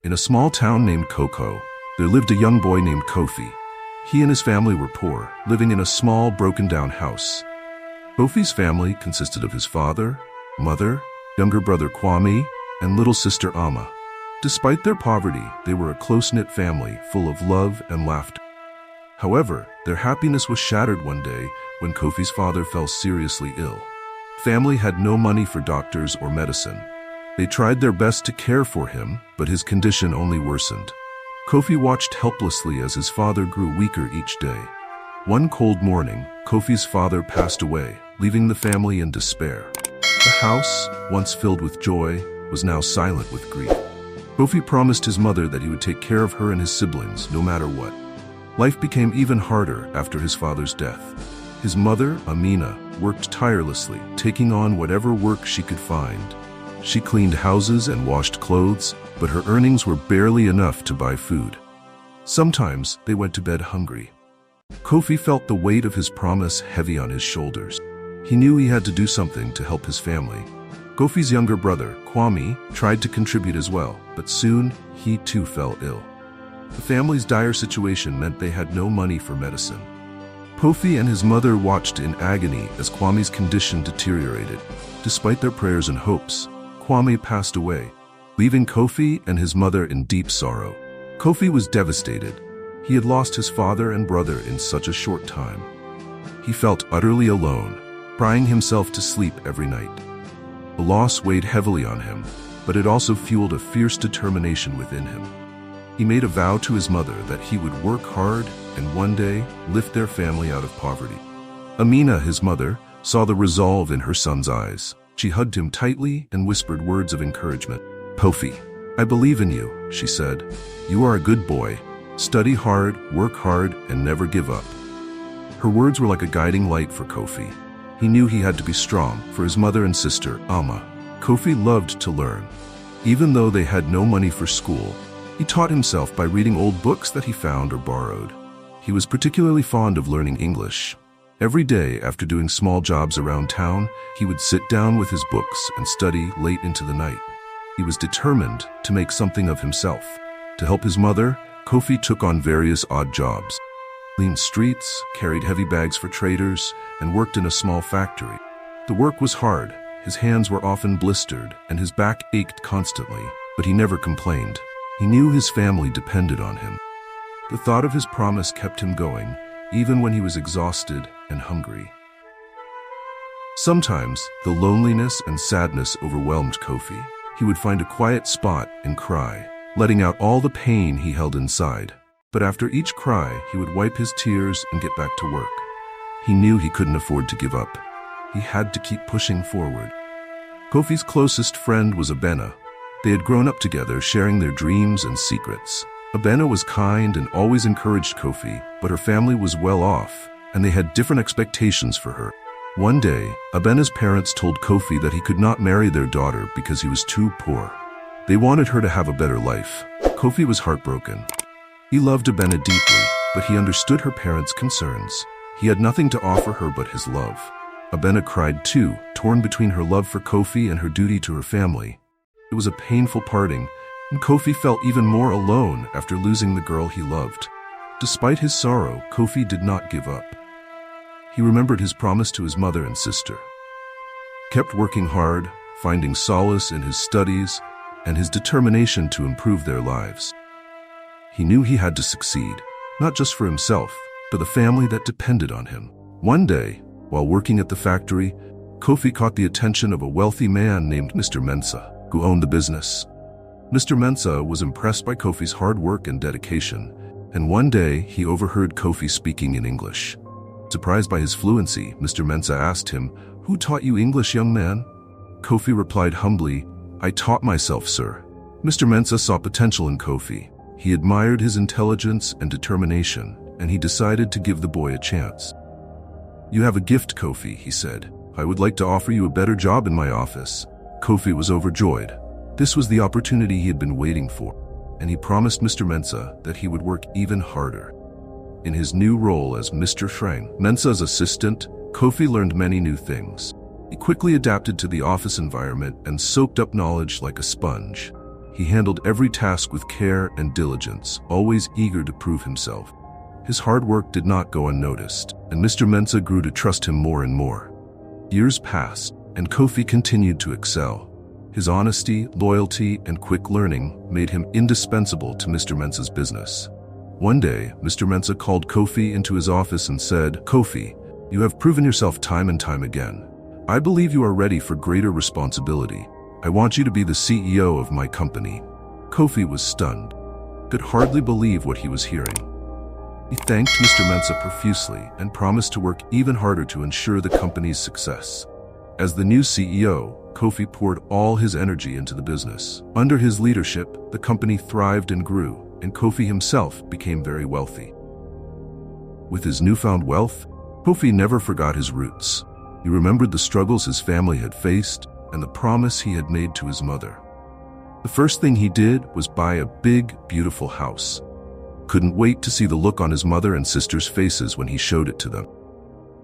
In a small town named Coco, there lived a young boy named Kofi. He and his family were poor, living in a small, broken-down house. Kofi's family consisted of his father, mother, younger brother Kwame, and little sister Ama. Despite their poverty, they were a close-knit family full of love and laughter. However, their happiness was shattered one day when Kofi's father fell seriously ill. Family had no money for doctors or medicine. They tried their best to care for him, but his condition only worsened. Kofi watched helplessly as his father grew weaker each day. One cold morning, Kofi's father passed away, leaving the family in despair. The house, once filled with joy, was now silent with grief. Kofi promised his mother that he would take care of her and his siblings no matter what. Life became even harder after his father's death. His mother, Amina, worked tirelessly, taking on whatever work she could find. She cleaned houses and washed clothes, but her earnings were barely enough to buy food. Sometimes they went to bed hungry. Kofi felt the weight of his promise heavy on his shoulders. He knew he had to do something to help his family. Kofi's younger brother, Kwame, tried to contribute as well, but soon he too fell ill. The family's dire situation meant they had no money for medicine. Kofi and his mother watched in agony as Kwame's condition deteriorated. Despite their prayers and hopes, Kwame passed away, leaving Kofi and his mother in deep sorrow. Kofi was devastated. He had lost his father and brother in such a short time. He felt utterly alone, crying himself to sleep every night. The loss weighed heavily on him, but it also fueled a fierce determination within him. He made a vow to his mother that he would work hard and one day lift their family out of poverty. Amina, his mother, saw the resolve in her son's eyes. She hugged him tightly and whispered words of encouragement. "Kofi, I believe in you," she said. "You are a good boy. Study hard, work hard, and never give up." Her words were like a guiding light for Kofi. He knew he had to be strong for his mother and sister, Ama. Kofi loved to learn. Even though they had no money for school, he taught himself by reading old books that he found or borrowed. He was particularly fond of learning English. Every day, after doing small jobs around town, he would sit down with his books and study late into the night. He was determined to make something of himself. To help his mother, Kofi took on various odd jobs. Cleaned streets, carried heavy bags for traders, and worked in a small factory. The work was hard. His hands were often blistered, and his back ached constantly, but he never complained. He knew his family depended on him. The thought of his promise kept him going, even when he was exhausted and hungry. Sometimes, the loneliness and sadness overwhelmed Kofi. He would find a quiet spot and cry, letting out all the pain he held inside. But after each cry, he would wipe his tears and get back to work. He knew he couldn't afford to give up. He had to keep pushing forward. Kofi's closest friend was Abena. They had grown up together, sharing their dreams and secrets. Abena was kind and always encouraged Kofi, but her family was well off, and they had different expectations for her. One day, Abena's parents told Kofi that he could not marry their daughter because he was too poor. They wanted her to have a better life. Kofi was heartbroken. He loved Abena deeply, but he understood her parents' concerns. He had nothing to offer her but his love. Abena cried too, torn between her love for Kofi and her duty to her family. It was a painful parting, and Kofi felt even more alone after losing the girl he loved. Despite his sorrow, Kofi did not give up. He remembered his promise to his mother and sister, kept working hard, finding solace in his studies and his determination to improve their lives. He knew he had to succeed, not just for himself, but the family that depended on him. One day, while working at the factory, Kofi caught the attention of a wealthy man named Mr. Mensah, who owned the business. Mr. Mensah was impressed by Kofi's hard work and dedication, and one day he overheard Kofi speaking in English. Surprised by his fluency, Mr. Mensah asked him, "Who taught you English, young man?" Kofi replied humbly, "I taught myself, sir." Mr. Mensah saw potential in Kofi. He admired his intelligence and determination, and he decided to give the boy a chance. "You have a gift, Kofi," he said. "I would like to offer you a better job in my office." Kofi was overjoyed. This was the opportunity he had been waiting for, and he promised Mr. Mensah that he would work even harder. In his new role as Mr. Shrang, Mensah's assistant, Kofi learned many new things. He quickly adapted to the office environment and soaked up knowledge like a sponge. He handled every task with care and diligence, always eager to prove himself. His hard work did not go unnoticed, and Mr. Mensah grew to trust him more and more. Years passed, and Kofi continued to excel. His honesty, loyalty, and quick learning made him indispensable to Mr. Mensah's business. One day, Mr. Mensah called Kofi into his office and said, "Kofi, you have proven yourself time and time again. I believe you are ready for greater responsibility. I want you to be the CEO of my company." Kofi was stunned, could hardly believe what he was hearing. He thanked Mr. Mensah profusely and promised to work even harder to ensure the company's success. As the new CEO, Kofi poured all his energy into the business. Under his leadership, the company thrived and grew, and Kofi himself became very wealthy. With his newfound wealth, Kofi never forgot his roots. He remembered the struggles his family had faced and the promise he had made to his mother. The first thing he did was buy a big, beautiful house. Couldn't wait to see the look on his mother and sister's faces when he showed it to them.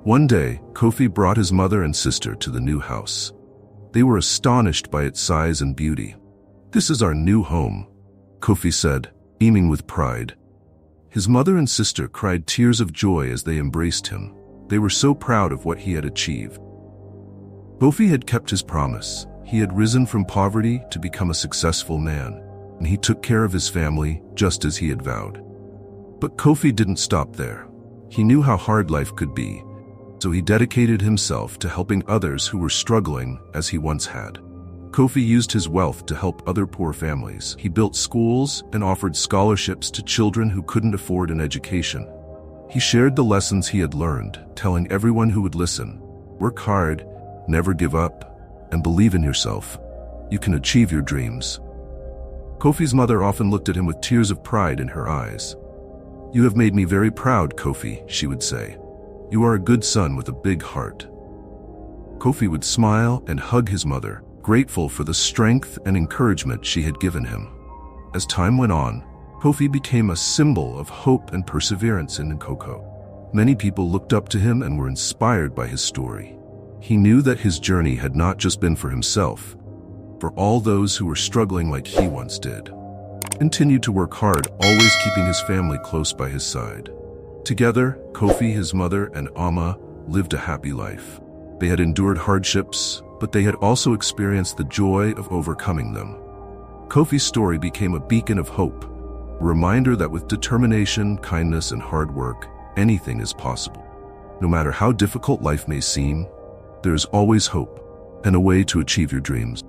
One day, Kofi brought his mother and sister to the new house. They were astonished by its size and beauty. "This is our new home," Kofi said, beaming with pride. His mother and sister cried tears of joy as they embraced him. They were so proud of what he had achieved. Kofi had kept his promise. He had risen from poverty to become a successful man, and he took care of his family just as he had vowed. But Kofi didn't stop there. He knew how hard life could be, so he dedicated himself to helping others who were struggling as he once had. Kofi used his wealth to help other poor families. He built schools and offered scholarships to children who couldn't afford an education. He shared the lessons he had learned, telling everyone who would listen, "Work hard, never give up, and believe in yourself. You can achieve your dreams." Kofi's mother often looked at him with tears of pride in her eyes. "You have made me very proud, Kofi," she would say. "You are a good son with a big heart." Kofi would smile and hug his mother, grateful for the strength and encouragement she had given him. As time went on, Kofi became a symbol of hope and perseverance in Nkoko. Many people looked up to him and were inspired by his story. He knew that his journey had not just been for himself, for all those who were struggling like he once did. He continued to work hard, always keeping his family close by his side. Together, Kofi, his mother, and Amma lived a happy life. They had endured hardships, but they had also experienced the joy of overcoming them. Kofi's story became a beacon of hope, a reminder that with determination, kindness, and hard work, anything is possible. No matter how difficult life may seem, there is always hope and a way to achieve your dreams.